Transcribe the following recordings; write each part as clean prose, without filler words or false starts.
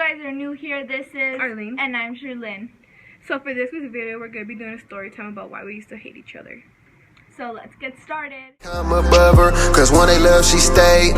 guys are new here, this is Arlene. And I'm Sherlyn. So for this week's video, we're going to be doing a story time about why we used to hate each other. So let's get started. Come above her, cause when they left, she stayed.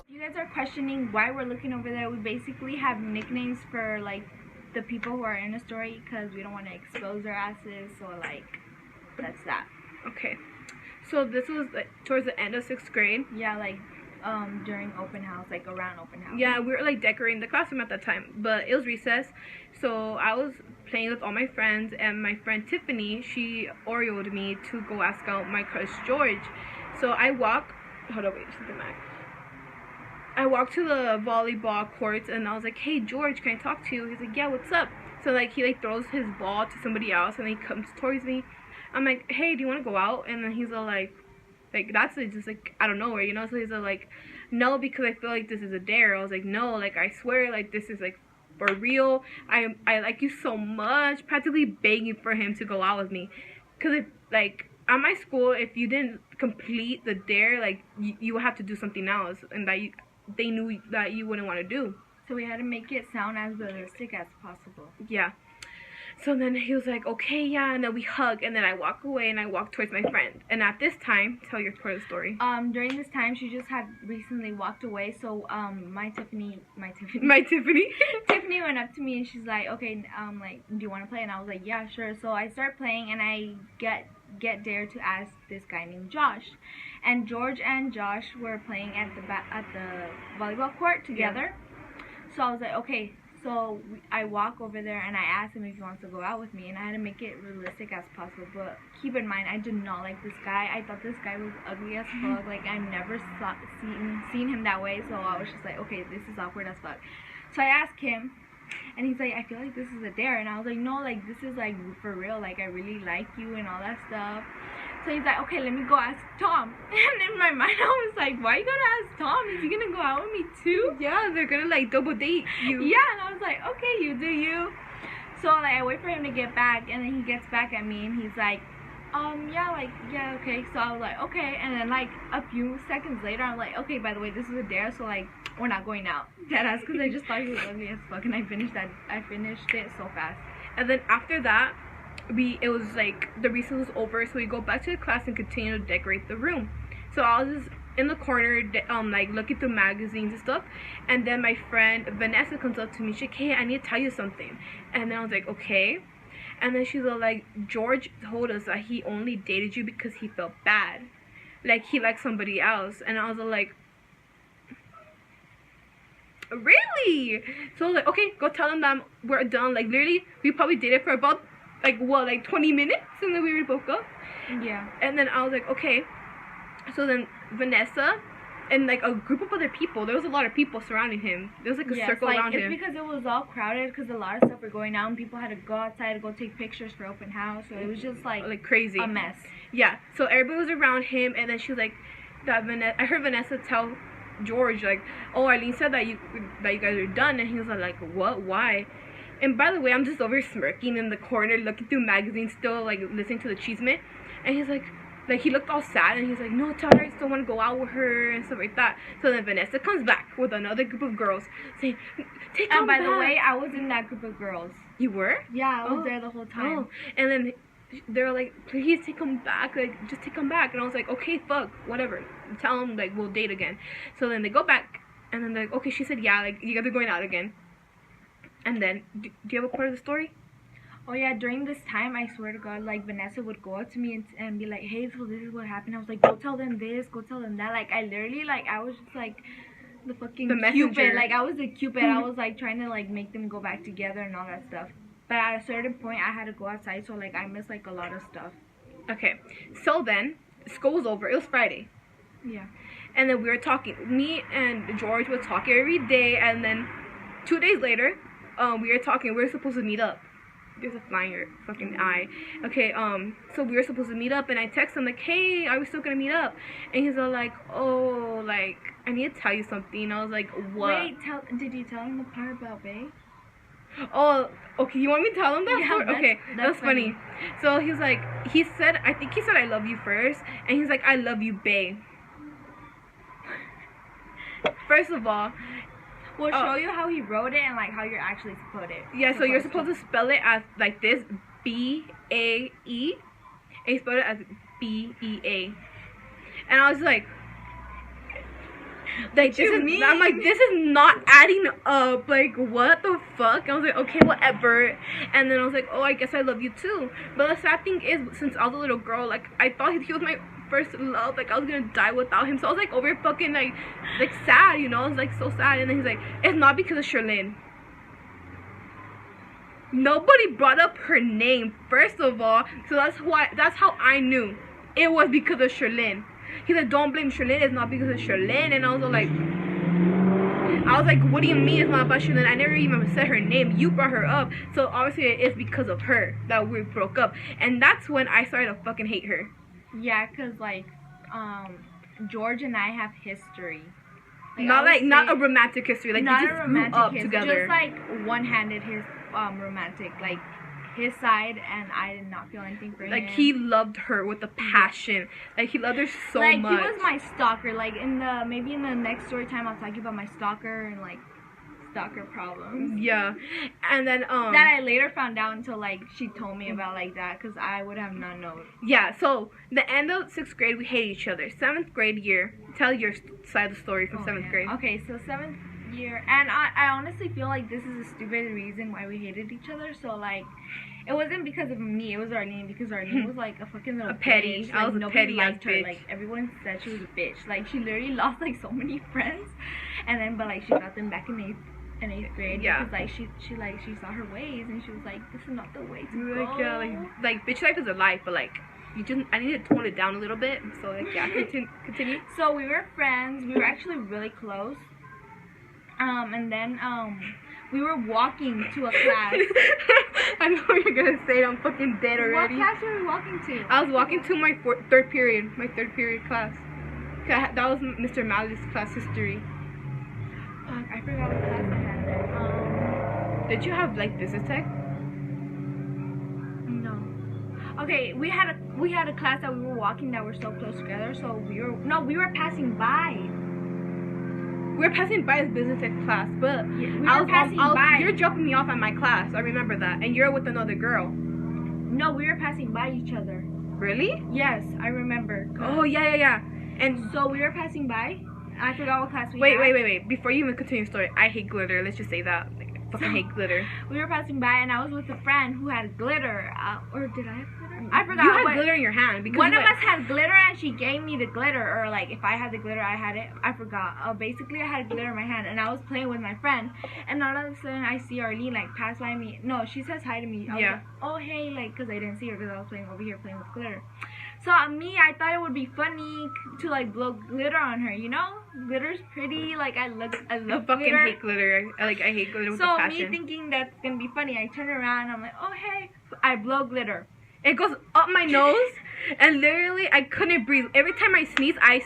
You guys are questioning why we're looking over there. We basically have nicknames for like the people who are in the story because we don't want to expose their asses. So like, that's that. Okay. So this was like towards the end of 6th grade. Yeah, like during open house, like around open house. Yeah, we were like decorating the classroom at that time, but it was recess. So I was playing with all my friends, and my friend Tiffany, she Oreo'd me to go ask out my crush George. So I walk. Hold on, wait, something back. I walked to the volleyball courts, and I was like, "Hey George, can I talk to you?" He's like, "Yeah, what's up?" So like he like throws his ball to somebody else, and he comes towards me. I'm like, "Hey, do you want to go out?" And then he's all like that's just like out of nowhere, you know. So he's all like, "No, because I feel like this is a dare." I was like, "No, like I swear, like this is like for real. I like you so much," practically begging for him to go out with me. Cause if like at my school, if you didn't complete the dare, like you would have to do something else, and that they knew that you wouldn't want to do. So we had to make it sound as realistic as possible. Yeah. So then he was like, "Okay, yeah," and then we hug, and then I walk away, and I walk towards my friend. And at this time, tell your part of the story. During this time, she just had recently walked away, so my Tiffany Tiffany went up to me, and she's like, "Okay, like, do you want to play?" And I was like, "Yeah, sure." So I start playing, and I get dared to ask this guy named Josh, and George and Josh were playing at the volleyball court together. Yeah. So I was like, okay. So I walk over there and I asked him if he wants to go out with me, and I had to make it realistic as possible. But keep in mind, I did not like this guy. I thought this guy was ugly as fuck. Like I never seen him that way. So I was just like, okay, this is awkward as fuck. So I asked him, and he's like, "I feel like this is a dare." And I was like, "No, like this is like for real. Like I really like you and all that stuff." So he's like, "Okay, let me go ask Tom." And in my mind, I was like, "Why you gonna ask Tom? Is he gonna go out with me too?" Yeah, they're gonna like double date you. Yeah, and I was like, "Okay, you do you." So like I wait for him to get back, and then he gets back at me, and he's like, yeah, okay." So I was like, "Okay," and then like a few seconds later, I'm like, "Okay, by the way, this is a dare, so like we're not going out." Deadass, because I just thought he was ugly as fuck, and I finished it so fast. And then after that, it was like the recess was over, so we go back to the class and continue to decorate the room. So I was just in the corner like looking through magazines and stuff, and then my friend Vanessa comes up to me. She's like, "Hey, I need to tell you something." And then I was like, "Okay." And then she's like, "George told us that he only dated you because he felt bad, like he liked somebody else." And I was like, "Really?" So I was like, "Okay, go tell him that we're done." Like literally, we probably dated for about like 20 minutes, and then we already broke up. Yeah. And then I was like, "Okay." So then Vanessa and like a group of other people, there was a lot of people surrounding him. There was like a circle around him. It's because it was all crowded, because a lot of stuff were going on. People had to go outside to go take pictures for open house, so it was just like crazy, a mess. Yeah. So everybody was around him, and then she was like, I heard Vanessa tell George like, "Oh, Arlene said that you guys are done," and he was like, "What? Why?" And by the way, I'm just over smirking in the corner, looking through magazines, still like listening to the Cheeseman, and he's like he looked all sad, and he's like, "No, tell her I still want to go out with her," and stuff like that. So then Vanessa comes back with another group of girls saying, "Take him back." And by the way, I was in that group of girls. You were? Yeah, I was there the whole time. Oh. And then they're like, "Please take him back, like just take him back." And I was like, "Okay, fuck, whatever. Tell him like we'll date again." So then they go back, and then they're like, "Okay," she said, "Yeah, like you guys are going out again." And then, do you have a part of the story? Oh yeah, during this time, I swear to God, like Vanessa would go up to me and be like, "Hey, so this is what happened." I was like, "Go tell them this, go tell them that." Like I literally, like I was just like the Cupid. Like I was the Cupid. I was like trying to like make them go back together and all that stuff. But at a certain point, I had to go outside, so like I missed like a lot of stuff. Okay, so then school was over. It was Friday. Yeah. And then we were talking. Me and George would talk every day, and then 2 days later, we were talking. We were supposed to meet up. There's a fly in your fucking eye. Okay, so we were supposed to meet up, and I text him like, "Hey, are we still gonna meet up?" And he's all like, "Oh, like I need to tell you something." I was like, "What?" Wait, did you tell him the part about Bae? Oh, okay. You want me to tell him that? Yeah, okay, that's funny. So he was like, I think he said "I love you" first, and he's like, "I love you, Bae." First of all, We'll show you how he wrote it and like how you're actually supposed to. Yeah, so you're supposed to spell it as like this, BAE, and you spell it as BEA. And I was like this is, I'm like, this is not adding up, like, what the fuck? I was like, okay, whatever. And then I was like, oh, I guess I love you too. But the sad thing is, since I was a little girl, like, I thought he was my first love, like, I was gonna die without him. So I was like over fucking like sad, you know. I was like so sad. And then he's like, it's not because of Sherlyn. Nobody brought up her name, first of all, so that's how I knew it was because of Sherlyn. He's like, don't blame Sherlyn, it's not because of Sherlyn. And I was like, what do you mean it's not about Sherlyn? I never even said her name. You brought her up. So obviously it's because of her that we broke up. And that's when I started to fucking hate her. Yeah, because like George and I have history. Like, not a romantic history. Like, not we just a romantic grew up history. together. Just like one-handed romantic, like his side, and I did not feel anything for him. Like, he loved her with a passion. Like, he loved her so much. Like, he was my stalker. Like, maybe in the next story time I'll talk about my stalker and like stalker problems. Yeah. And then that I later found out until like she told me about like that, because I would have not known. Yeah, so the end of 6th grade we hated each other. 7th grade year, tell your side of the story from 7th grade. Okay, so 7th year, and I honestly feel like this is a stupid reason why we hated each other. So like, it wasn't because of me, it was Arlene, because Arlene was like a fucking little petty bitch. I like, was a petty ass bitch. Like, everyone said she was a bitch. Like, she literally lost like so many friends, and then but like she got them back in 8th grade. Yeah, because like she saw her ways, and she was like, this is not the way to go. Like, yeah, like bitch life is a life, but like, I need to tone it down a little bit. So like, yeah, continue. So we were friends. We were actually really close. And then we were walking to a class. I know what you're gonna say. I'm fucking dead already. What class were we walking to? I was walking to my third period class. That was Mr. Malley's class, history. Fuck, I forgot what class I had. Did you have like business tech? No. Okay, we had a class that we were walking that were so close together. So we were passing by. We were passing by his business tech class, but you're dropping me off at my class. I remember that, and you're with another girl. No, we were passing by each other. Really? Yes, I remember. Oh yeah. And so we were passing by. I forgot what class we had. Wait. Before you even continue your story, I hate glitter. Let's just say that. Like, I fucking hate glitter. We were passing by, and I was with a friend who had glitter. Or did I have glitter? I forgot. You had glitter in your hand. Because one of us had glitter, and she gave me the glitter. Or, like, if I had the glitter, I had it. I forgot. Basically, I had glitter in my hand, and I was playing with my friend. And all of a sudden, I see Arlene, like, pass by me. No, she says hi to me. I was like, oh, hey, like, because I didn't see her because I was playing over here playing with glitter. So I thought it would be funny to like blow glitter on her, you know? Glitter's pretty, like I love fucking glitter. hate glitter. I hate glitter with a passion. So me thinking that's gonna be funny, I turn around and I'm like, oh hey, I blow glitter. It goes up my nose, and literally I couldn't breathe. Every time I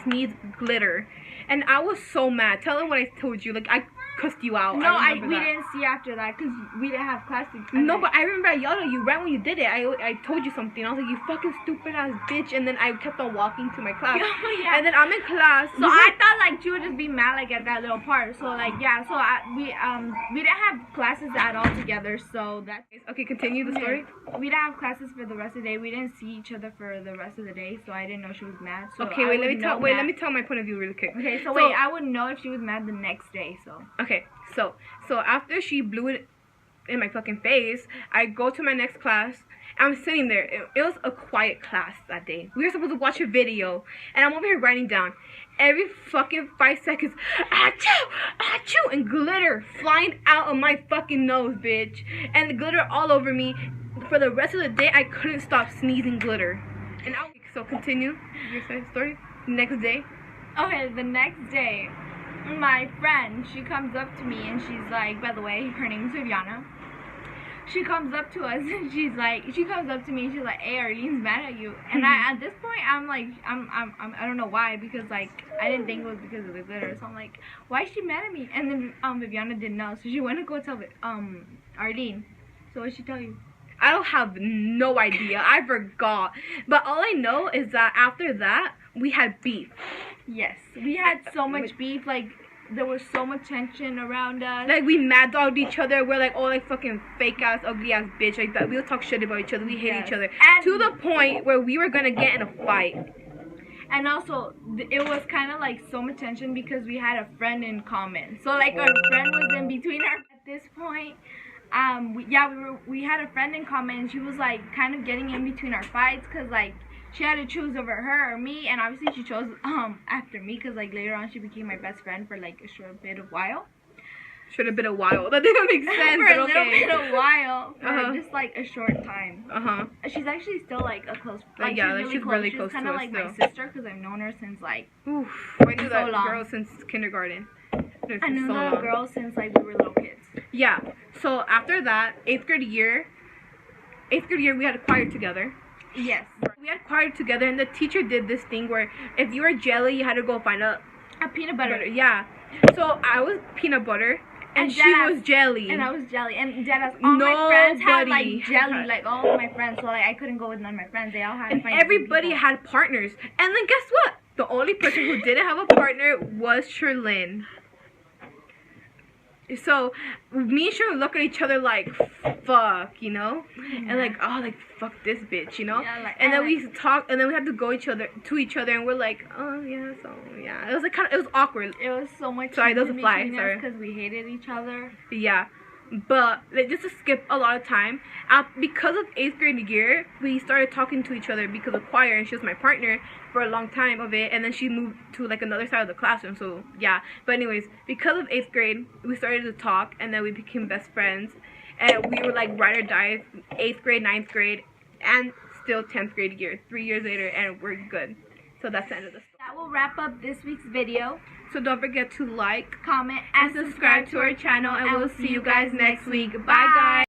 sneeze glitter. And I was so mad. Tell them what I told you. Like, I cussed you out. No, we didn't see after that because we didn't have class. No, but I remember I yelled at you right when you did it. I told you something. I was like, you fucking stupid ass bitch. And then I kept on walking to my class. Yeah. And then I'm in class. So I thought like she would just be mad like at that little part. So like yeah. So we didn't have classes at all together. So that okay. Continue the story. We didn't have classes for the rest of the day. We didn't see each other for the rest of the day. So I didn't know she was mad. So okay, wait. Let me tell my point of view really quick. Okay. So wait, I wouldn't know if she was mad the next day. So okay. So after she blew it in my fucking face, I go to my next class. I'm sitting there. It was a quiet class that day. We were supposed to watch a video, and I'm over here writing down. Every fucking 5 seconds, achoo, achoo, and glitter flying out of my fucking nose, bitch. And the glitter all over me. For the rest of the day, I couldn't stop sneezing glitter. And so continue your story. Next day. Okay, the next day, my friend, she comes up to me and she's like, by the way, her name is Viviana. She comes up to us and she's like, hey, Arlene's mad at you. And at this point, I'm like, I don't know why, because like, I didn't think it was because of the glitter. So I'm like, why is she mad at me? And then Viviana didn't know, so she went to go tell Arlene. So what did she tell you? I don't have no idea. I forgot. But all I know is that after that, we had beef. Yes, we had so much beef. Like there was so much tension around us. Like, we mad dogged each other. We're like, oh, like fucking fake ass, ugly ass bitch, like that. We'll talk shit about each other. We hate each other. And to the point where we were gonna get in a fight. And also, it was kind of like so much tension because we had a friend in common. So like our friend was in between our. At this point, we had a friend in common. And she was like kind of getting in between our fights because like she had to choose over her or me, and obviously she chose after me because like later on she became my best friend for like a short bit of while. Should have been a while. That didn't make sense. For a little bit of while. For just like a short time. She's actually still like a close. Like, yeah, she's really close. She's kind of like still. my sister because I've known her since like. Oof. I knew that long. girl since kindergarten. I knew that girl since like we were little kids. Yeah. So after that, 8th grade year, we had a choir together. Yes. We had choir together, and the teacher did this thing where if you were jelly, you had to go find a peanut butter. Yeah. So I was peanut butter. And she was jelly. And I was jelly. And all my friends had like jelly. Like all of my friends. So like I couldn't go with none of my friends. They all had. And everybody had partners. And then guess what? The only person who didn't have a partner was Sherlyn. So me and Sherlyn look at each other like, fuck, you know? Yeah. And like, oh, like fuck this bitch, you know? Yeah, like, and then we talk, and then we had to go to each other, and we're like, oh yeah, so yeah. It was like it was awkward. It was so much. Sorry, that was a fly. Sorry. Because we hated each other. Yeah. But like, just to skip a lot of time, because of 8th grade year, we started talking to each other because of choir, and she was my partner for a long time of it, and then she moved to like another side of the classroom. So yeah. But anyways, because of 8th grade, we started to talk, and then we became best friends, and we were like ride or die. 8th grade, 9th grade, and still 10th grade year. 3 years later, and we're good. So that's the end of the story. That will wrap up this week's video. So don't forget to like, comment, and subscribe to our channel, and we'll see you guys next week. Bye guys.